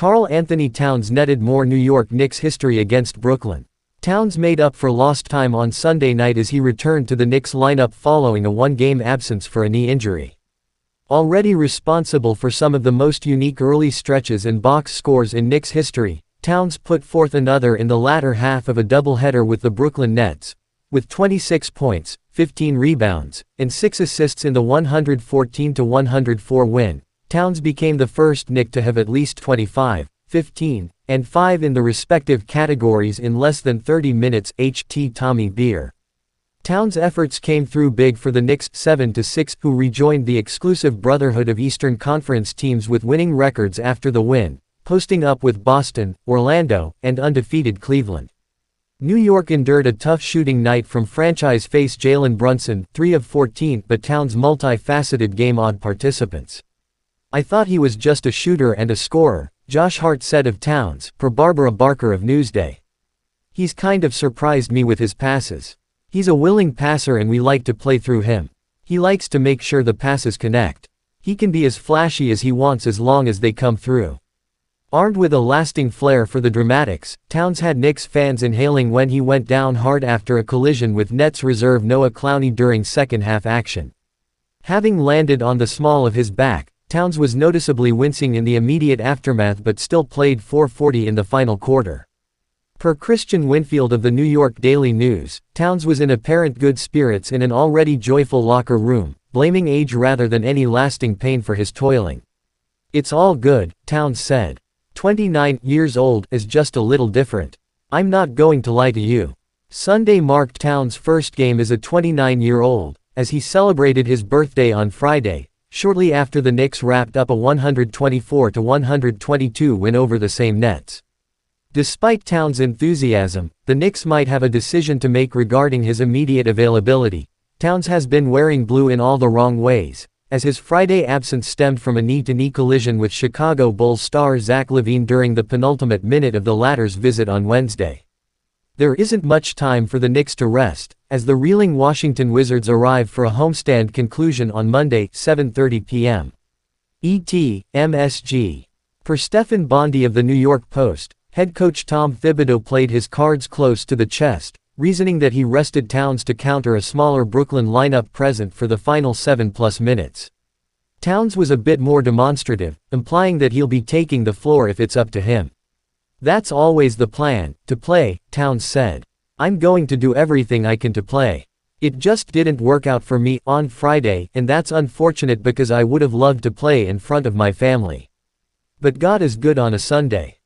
Karl-Anthony Towns netted more New York Knicks history against Brooklyn. Towns made up for lost time on Sunday night as he returned to the Knicks lineup following a one-game absence for a knee injury. Already responsible for some of the most unique early stretches and box scores in Knicks history, Towns put forth another in the latter half of a doubleheader with the Brooklyn Nets, with 26 points, 15 rebounds, and 6 assists in the 114-104 win. Towns became the first Knick to have at least 25, 15, and 5 in the respective categories in less than 30 minutes. Tommy Beer. Towns' efforts came through big for the Knicks 7-6, who rejoined the exclusive brotherhood of Eastern Conference teams with winning records after the win, posting up with Boston, Orlando, and undefeated Cleveland. New York endured a tough shooting night from franchise face Jalen Brunson, 3 of 14, but Towns' multi-faceted game awed participants. "I thought he was just a shooter and a scorer," Josh Hart said of Towns, per Barbara Barker of Newsday. "He's kind of surprised me with his passes. He's a willing passer and we like to play through him. He likes to make sure the passes connect. He can be as flashy as he wants as long as they come through." Armed with a lasting flair for the dramatics, Towns had Knicks fans inhaling when he went down hard after a collision with Nets reserve Noah Clowney during second-half action. Having landed on the small of his back, Towns was noticeably wincing in the immediate aftermath but still played .440 in the final quarter. Per Christian Winfield of the New York Daily News, Towns was in apparent good spirits in an already joyful locker room, blaming age rather than any lasting pain for his toiling. "It's all good," Towns said. 29 years old is just a little different. I'm not going to lie to you. Sunday marked Towns' first game as a 29-year-old, as he celebrated his birthday on Friday, shortly after the Knicks wrapped up a 124-122 win over the same Nets. Despite Towns' enthusiasm, the Knicks might have a decision to make regarding his immediate availability. Towns has been wearing blue in all the wrong ways, as his Friday absence stemmed from a knee-to-knee collision with Chicago Bulls star Zach LaVine during the penultimate minute of the latter's visit on Wednesday. There isn't much time for the Knicks to rest, as the reeling Washington Wizards arrive for a homestand conclusion on Monday, 7:30 p.m. MSG. Per Stephen Bondy of the New York Post, head coach Tom Thibodeau played his cards close to the chest, reasoning that he rested Towns to counter a smaller Brooklyn lineup present for the final 7+ minutes. Towns was a bit more demonstrative, implying that he'll be taking the floor if it's up to him. "That's always the plan, to play," Towns said. "I'm going to do everything I can to play. It just didn't work out for me on Friday, and that's unfortunate because I would have loved to play in front of my family. But God is good on a Sunday."